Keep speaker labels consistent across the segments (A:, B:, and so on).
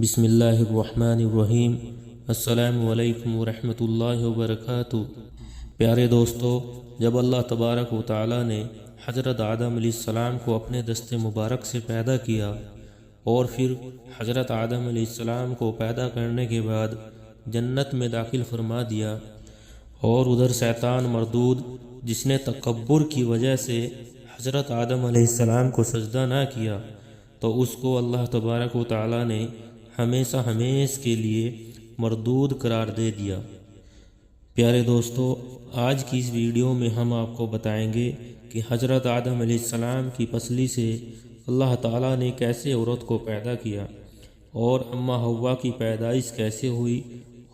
A: بسم اللہ الرحمن الرحیم۔ السلام علیکم ورحمۃ اللہ وبرکاتہ۔ پیارے دوستو، جب اللہ تبارک و تعالیٰ نے حضرت آدم علیہ السلام کو اپنے دست مبارک سے پیدا کیا اور پھر حضرت آدم علیہ السلام کو پیدا کرنے کے بعد جنت میں داخل فرما دیا، اور ادھر شیطان مردود جس نے تکبر کی وجہ سے حضرت آدم علیہ السلام کو سجدہ نہ کیا، تو اس کو اللہ تبارک و تعالیٰ نے ہمیشہ کے لیے مردود قرار دے دیا۔ پیارے دوستو، آج کی اس ویڈیو میں ہم آپ کو بتائیں گے کہ حضرت آدم علیہ السلام کی پسلی سے اللہ تعالیٰ نے کیسے عورت کو پیدا کیا، اور اماں حوا کی پیدائش کیسے ہوئی،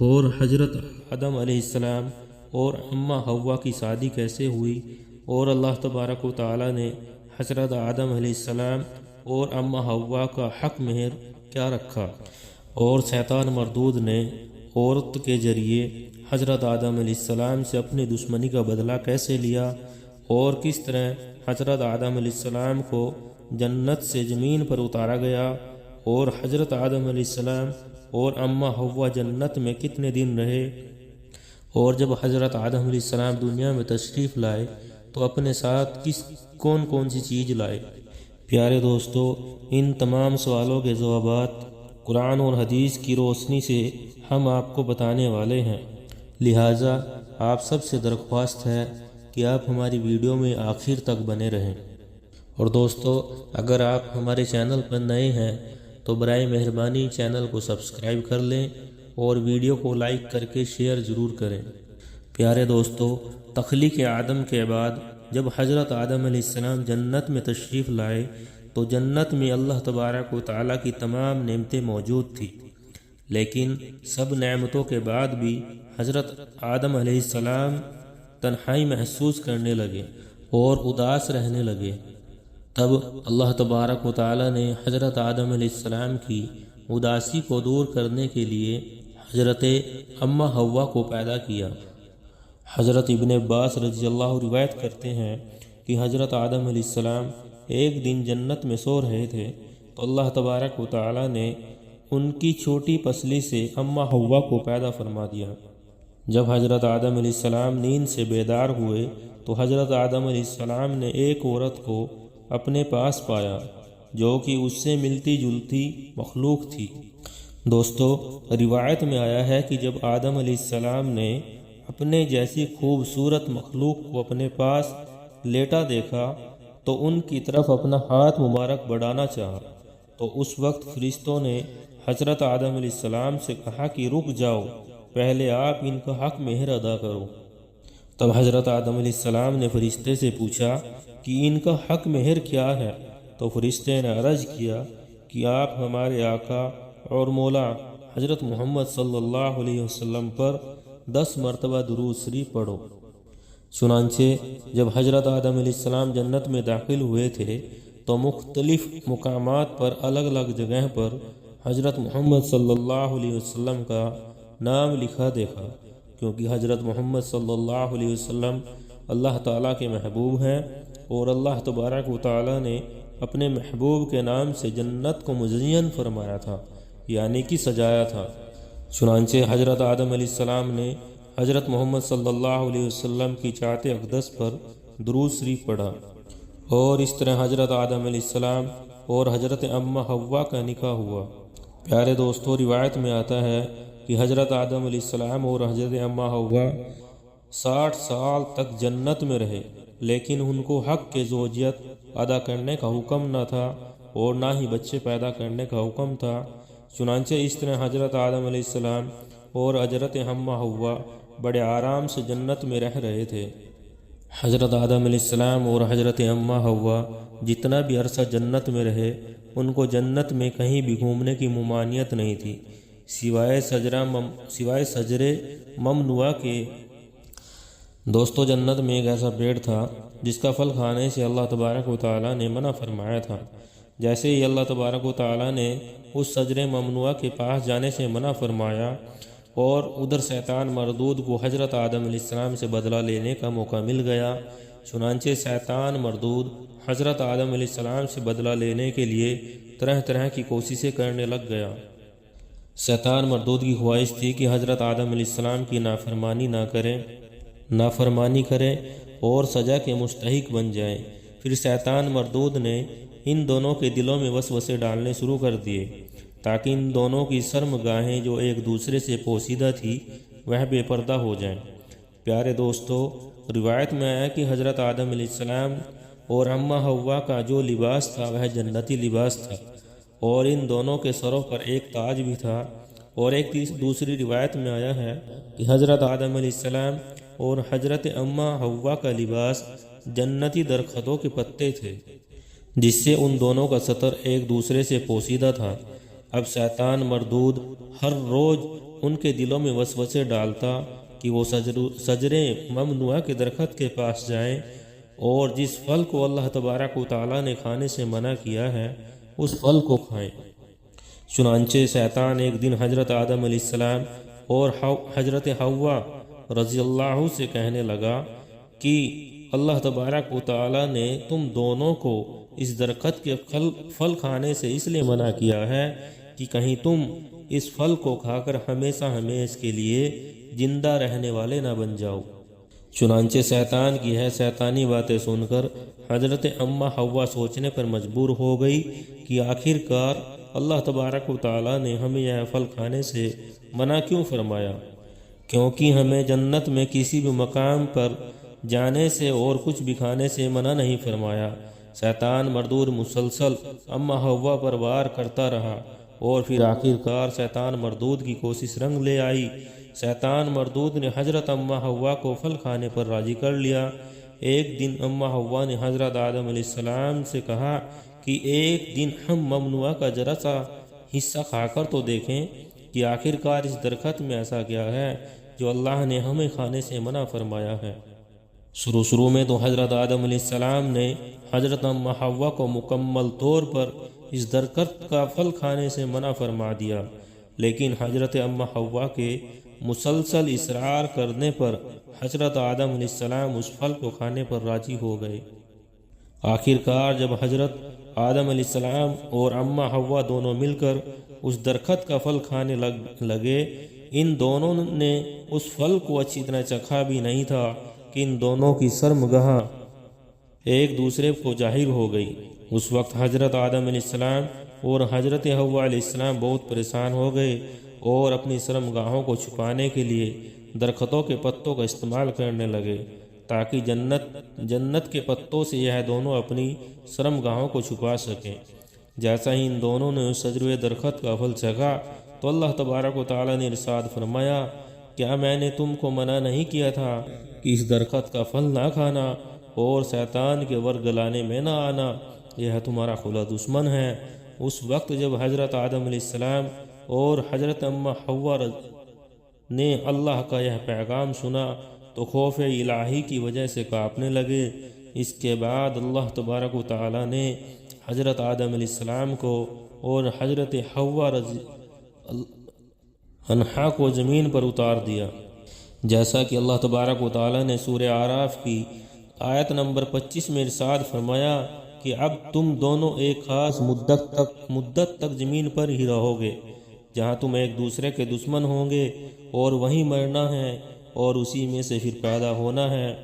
A: اور حضرت آدم علیہ السلام اور اماں حوا کی شادی کیسے ہوئی، اور اللہ تبارک و تعالیٰ نے حضرت آدم علیہ السلام اور اماں حوا کا حق مہر کیا رکھا، اور شیطان مردود نے عورت کے ذریعے حضرت آدم علیہ السلام سے اپنی دشمنی کا بدلہ کیسے لیا، اور کس طرح حضرت آدم علیہ السلام کو جنت سے زمین پر اتارا گیا، اور حضرت آدم علیہ السلام اور اماں حوا جنت میں کتنے دن رہے، اور جب حضرت آدم علیہ السلام دنیا میں تشریف لائے تو اپنے ساتھ کون سی چیز لائے۔ پیارے دوستو، ان تمام سوالوں کے جوابات قرآن اور حدیث کی روشنی سے ہم آپ کو بتانے والے ہیں، لہٰذا آپ سب سے درخواست ہے کہ آپ ہماری ویڈیو میں آخر تک بنے رہیں۔ اور دوستو، اگر آپ ہمارے چینل پر نئے ہیں تو برائے مہربانی چینل کو سبسکرائب کر لیں اور ویڈیو کو لائک کر کے شیئر ضرور کریں۔ پیارے دوستو، تخلیق آدم کے بعد جب حضرت آدم علیہ السلام جنت میں تشریف لائے تو جنت میں اللہ تبارک و تعالیٰ کی تمام نعمتیں موجود تھیں، لیکن سب نعمتوں کے بعد بھی حضرت آدم علیہ السلام تنہائی محسوس کرنے لگے اور اداس رہنے لگے۔ تب اللہ تبارک و تعالیٰ نے حضرت آدم علیہ السلام کی اداسی کو دور کرنے کے لیے حضرت اماں حوا کو پیدا کیا۔ حضرت ابن عباس رضی اللہ عنہ روایت کرتے ہیں کہ حضرت آدم علیہ السلام ایک دن جنت میں سو رہے تھے تو اللہ تبارک و تعالیٰ نے ان کی چھوٹی پسلی سے اماں حوا کو پیدا فرما دیا۔ جب حضرت آدم علیہ السلام نیند سے بیدار ہوئے تو حضرت آدم علیہ السلام نے ایک عورت کو اپنے پاس پایا جو کہ اس سے ملتی جلتی مخلوق تھی۔ دوستو، روایت میں آیا ہے کہ جب آدم علیہ السلام نے اپنے جیسی خوبصورت مخلوق کو اپنے پاس لیٹا دیکھا تو ان کی طرف اپنا ہاتھ مبارک بڑھانا چاہا، تو اس وقت فرشتوں نے حضرت آدم علیہ السلام سے کہا کہ رک جاؤ، پہلے آپ ان کا حق مہر ادا کرو۔ تب حضرت آدم علیہ السلام نے فرشتے سے پوچھا کہ ان کا حق مہر کیا ہے، تو فرشتے نے عرض کیا کہ آپ ہمارے آقا اور مولا حضرت محمد صلی اللہ علیہ وسلم پر 10 مرتبہ درود شریف پڑھو۔ چنانچہ جب حضرت آدم علیہ السلام جنت میں داخل ہوئے تھے تو مختلف مقامات پر الگ الگ جگہ پر حضرت محمد صلی اللہ علیہ وسلم کا نام لکھا دیکھا، کیونکہ حضرت محمد صلی اللہ علیہ وسلم اللہ تعالیٰ کے محبوب ہیں، اور اللہ تبارک و تعالیٰ نے اپنے محبوب کے نام سے جنت کو مزین فرمایا تھا، یعنی کہ سجایا تھا۔ چنانچہ حضرت آدم علیہ السلام نے حضرت محمد صلی اللہ علیہ وسلم کی ذات اقدس پر درود شریف پڑھا، اور اس طرح حضرت آدم علیہ السلام اور حضرت اماں حوا کا نکاح ہوا۔ پیارے دوستو، روایت میں آتا ہے کہ حضرت آدم علیہ السلام اور حضرت اماں حوا 60 سال تک جنت میں رہے، لیکن ان کو حق کے زوجیت ادا کرنے کا حکم نہ تھا اور نہ ہی بچے پیدا کرنے کا حکم تھا۔ چنانچہ اس طرح حضرت آدم علیہ السلام اور حضرت اماں حوا بڑے آرام سے جنت میں رہ رہے تھے۔ حضرت آدم علیہ السلام اور حضرت اماں حوا جتنا بھی عرصہ جنت میں رہے، ان کو جنت میں کہیں بھی گھومنے کی ممانعت نہیں تھی، سوائے شجر ممنوعہ کے۔ دوستو، جنت میں ایک ایسا پیڑ تھا جس کا پھل کھانے سے اللہ تبارک و تعالیٰ نے منع فرمایا تھا۔ جیسے ہی اللہ تبارک و تعالیٰ نے اس شجر ممنوعہ کے پاس جانے سے منع فرمایا، اور ادھر شیطان مردود کو حضرت آدم علیہ السلام سے بدلہ لینے کا موقع مل گیا، چنانچہ شیطان مردود حضرت آدم علیہ السلام سے بدلہ لینے کے لیے طرح طرح کی کوششیں کرنے لگ گیا۔ شیطان مردود کی خواہش تھی کہ حضرت آدم علیہ السلام کی نافرمانی کرے اور سزا کے مستحق بن جائیں۔ پھر شیطان مردود نے ان دونوں کے دلوں میں وسوسے ڈالنے شروع کر دیے تاکہ ان دونوں کی شرم گاہیں جو ایک دوسرے سے پوشیدہ تھی وہ بے پردہ ہو جائیں۔ پیارے دوستو، روایت میں آیا کہ حضرت آدم علیہ السلام اور اماں حوا کا جو لباس تھا وہ جنتی لباس تھا، اور ان دونوں کے سروں پر ایک تاج بھی تھا۔ اور ایک دوسری روایت میں آیا ہے کہ حضرت آدم علیہ السلام اور حضرت اماں حوا کا لباس جنتی درختوں کے پتے تھے، جس سے ان دونوں کا سطر ایک دوسرے سے پوشیدہ تھا۔ اب شیطان مردود ہر روز ان کے دلوں میں وسوسے ڈالتا کہ وہ شجرے ممنوعہ کے درخت کے پاس جائیں اور جس پھل کو اللہ تبارک و تعالیٰ نے کھانے سے منع کیا ہے اس پھل کو کھائیں۔ چنانچہ شیطان ایک دن حضرت آدم علیہ السلام اور حضرت حوا رضی اللہ سے کہنے لگا کہ اللہ تبارک و تعالیٰ نے تم دونوں کو اس درخت کے پھل کھانے سے اس لیے منع کیا ہے کہ کہیں تم اس پھل کو کھا کر ہمیشہ ہمیشہ کے لیے زندہ رہنے والے نہ بن جاؤ۔ چنانچہ شیطان کی ہے شیطانی باتیں سن کر حضرت اماں حوا سوچنے پر مجبور ہو گئی کہ آخر کار اللہ تبارک و تعالیٰ نے ہمیں یہ پھل کھانے سے منع کیوں فرمایا، کیونکہ ہمیں جنت میں کسی بھی مقام پر جانے سے اور کچھ بھی کھانے سے منع نہیں فرمایا۔ شیطان مردود مسلسل اماں حوا پر وار کرتا رہا اور پھر آخر کار شیطان مردود کی کوشش رنگ لے آئی۔ شیطان مردود نے حضرت اماں حوا کو پھل کھانے پر راضی کر لیا۔ ایک دن اماں حوا نے حضرت آدم علیہ السلام سے کہا کہ ایک دن ہم ممنوعہ کا ذرا سا حصہ کھا کر تو دیکھیں کہ آخر کار اس درخت میں ایسا کیا ہے جو اللہ نے ہمیں کھانے سے منع فرمایا ہے۔ شروع میں تو حضرت آدم علیہ السلام نے حضرت اماں حوا کو مکمل طور پر اس درخت کا پھل کھانے سے منع فرما دیا، لیکن حضرت اماں حوا کے مسلسل اصرار کرنے پر حضرت آدم علیہ السلام اس پھل کو کھانے پر راضی ہو گئے۔ آخر کار جب حضرت آدم علیہ السلام اور اماں حوا دونوں مل کر اس درخت کا پھل کھانے لگے، ان دونوں نے اس پھل کو اچھی طرح چکھا بھی نہیں تھا کہ ان دونوں کی شرمگاہ ایک دوسرے کو ظاہر ہو گئی۔ اس وقت حضرت آدم علیہ السلام اور حضرت حوا علیہ السلام بہت پریشان ہو گئے اور اپنی شرمگاہوں کو چھپانے کے لیے درختوں کے پتوں کا استعمال کرنے لگے تاکہ جنت کے پتوں سے یہ دونوں اپنی شرمگاہوں کو چھپا سکیں۔ جیسا ہی ان دونوں نے اس شجرے درخت کا پھل چکھا تو اللہ تبارک و تعالیٰ نے ارشاد فرمایا، کیا میں نے تم کو منع نہیں کیا تھا کہ اس درخت کا پھل نہ کھانا اور شیطان کے ورگلانے میں نہ آنا؟ یہ تمہارا کھلا دشمن ہے۔ اس وقت جب حضرت آدم علیہ السلام اور حضرت اماں حوا نے اللہ کا یہ پیغام سنا تو خوف الہی کی وجہ سے کانپنے لگے۔ اس کے بعد اللہ تبارک و تعالیٰ نے حضرت آدم علیہ السلام کو اور حضرت حوا رضی عنہا کو زمین پر اتار دیا، جیسا کہ اللہ تبارک و تعالیٰ نے سورہ اعراف کی آیت نمبر 25 میں ارشاد فرمایا کہ اب تم دونوں ایک خاص مدت تک زمین پر ہی رہو گے، جہاں تم ایک دوسرے کے دشمن ہوں گے اور وہیں مرنا ہے اور اسی میں سے پھر پیدا ہونا ہے۔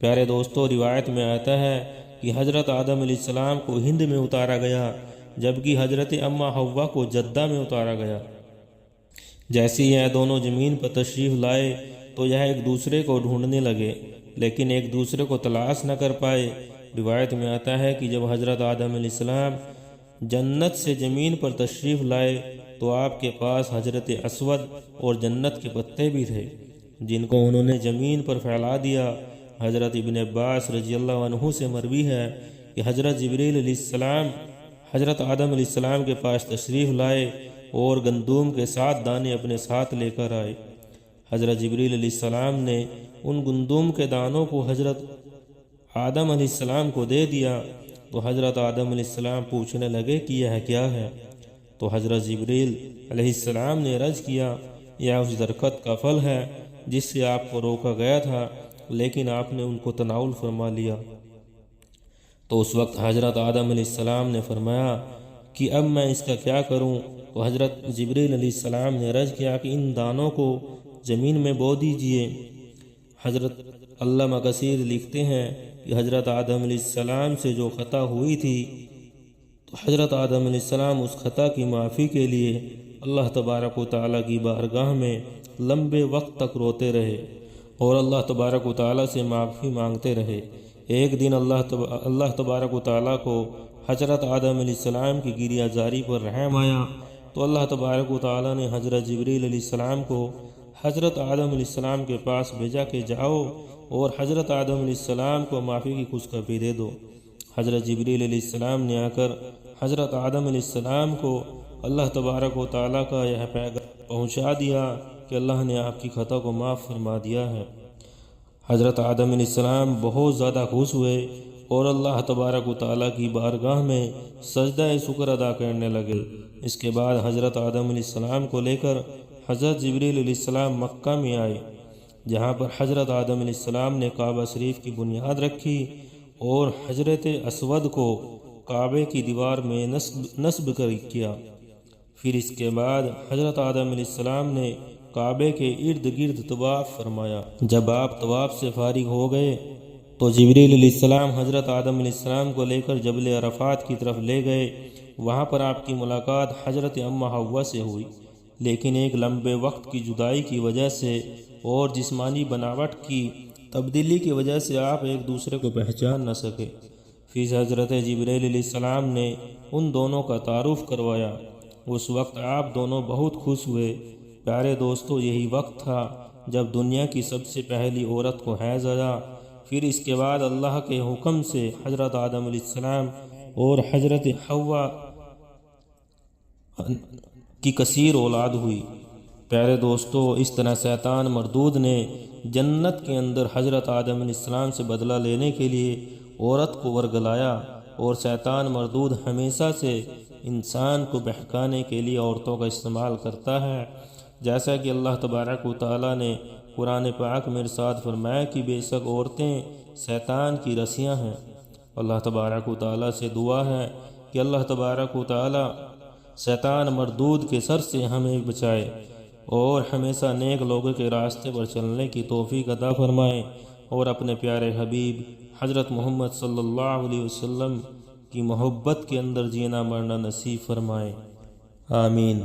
A: پیارے دوستو، روایت میں آتا ہے کہ حضرت آدم علیہ السلام کو ہند میں اتارا گیا جبکہ حضرت اماں حوا کو جدہ میں اتارا گیا۔ جیسے یہ دونوں زمین پر تشریف لائے تو یہ ایک دوسرے کو ڈھونڈنے لگے لیکن ایک دوسرے کو تلاش نہ کر پائے۔ روایت میں آتا ہے کہ جب حضرت آدم علیہ السلام جنت سے زمین پر تشریف لائے تو آپ کے پاس حضرت اسود اور جنت کے پتے بھی تھے جن کو انہوں نے زمین پر پھیلا دیا۔ حضرت ابن عباس رضی اللہ عنہ سے مروی ہے کہ حضرت جبریل علیہ السلام حضرت آدم علیہ السلام کے پاس تشریف لائے اور گندم کے 7 دانے اپنے ساتھ لے کر آئے۔ حضرت جبریل علیہ السلام نے ان گندم کے دانوں کو حضرت آدم علیہ السلام کو دے دیا تو حضرت آدم علیہ السلام پوچھنے لگے کہ یہ کیا ہے؟ تو حضرت جبریل علیہ السلام نے عرض کیا، یہ اس درخت کا پھل ہے جس سے آپ کو روکا گیا تھا لیکن آپ نے ان کو تناول فرما لیا۔ تو اس وقت حضرت آدم علیہ السلام نے فرمایا کہ اب میں اس کا کیا کروں؟ تو حضرت جبریل علیہ السلام نے عرض کیا کہ ان دانوں کو زمین میں بو دیجئے۔ حضرت علامہ کثیر لکھتے ہیں کہ حضرت آدم علیہ السلام سے جو خطا ہوئی تھی تو حضرت آدم علیہ السلام اس خطا کی معافی کے لیے اللہ تبارک و تعالیٰ کی بارگاہ میں لمبے وقت تک روتے رہے اور اللہ تبارک و تعالیٰ سے معافی مانگتے رہے۔ ایک دن اللہ تبارک و تعالیٰ کو حضرت آدم علیہ السلام کی گریہ زاری پر رحم آیا تو اللہ تبارک و تعالیٰ نے حضرت جبریل علیہ السلام کو حضرت آدم علیہ السلام کے پاس بھیجا کہ جاؤ اور حضرت آدم علیہ السلام کو معافی کی خوشخبری دے دو۔ حضرت جبریل علیہ السلام نے آ کر حضرت آدم علیہ السلام کو اللہ تبارک و تعالیٰ کا یہ پیغام پہنچا دیا کہ اللہ نے آپ کی خطا کو معاف فرما دیا ہے۔ حضرت آدم علیہ السلام بہت زیادہ خوش ہوئے اور اللہ تبارک و تعالیٰ کی بارگاہ میں سجدہ شکر ادا کرنے لگے۔ اس کے بعد حضرت آدم علیہ السلام کو لے کر حضرت جبریل علیہ السلام مکہ میں آئے، جہاں پر حضرت آدم علیہ السلام نے کعبہ شریف کی بنیاد رکھی اور حجرت اسود کو کعبے کی دیوار میں نصب کیا۔ پھر اس کے بعد حضرت آدم علیہ السلام نے کعبے کے ارد گرد طواف فرمایا۔ جب آپ طواف سے فارغ ہو گئے تو جبریل علیہ السلام حضرت آدم علیہ السلام کو لے کر جبل عرفات کی طرف لے گئے۔ وہاں پر آپ کی ملاقات حضرت اماں حوا سے ہوئی، لیکن ایک لمبے وقت کی جدائی کی وجہ سے اور جسمانی بناوٹ کی تبدیلی کی وجہ سے آپ ایک دوسرے کو پہچان نہ سکے۔ پھر حضرت جبریل علیہ السلام نے ان دونوں کا تعارف کروایا۔ اس وقت آپ دونوں بہت خوش ہوئے۔ پیارے دوستو، یہی وقت تھا جب دنیا کی سب سے پہلی عورت کو حیض آیا۔ پھر اس کے بعد اللہ کے حکم سے حضرت آدم علیہ السلام اور حضرت حوا کی کثیر اولاد ہوئی۔ پیارے دوستو، اس طرح شیطان مردود نے جنت کے اندر حضرت آدم علیہ السلام سے بدلہ لینے کے لیے عورت کو ورگلایا، اور شیطان مردود ہمیشہ سے انسان کو بہکانے کے لیے عورتوں کا استعمال کرتا ہے، جیسا کہ اللہ تبارک و تعالیٰ نے قرآن پاک میں ارشاد فرمایا کہ بے شک عورتیں شیطان کی رسیاں ہیں۔ اللہ تبارک و تعالیٰ سے دعا ہے کہ اللہ تبارک و تعالیٰ شیطان مردود کے سر سے ہمیں بچائے اور ہمیشہ نیک لوگوں کے راستے پر چلنے کی توفیق عطا فرمائے، اور اپنے پیارے حبیب حضرت محمد صلی اللہ علیہ وسلم کی محبت کے اندر جینا مرنا نصیب فرمائے۔ آمین۔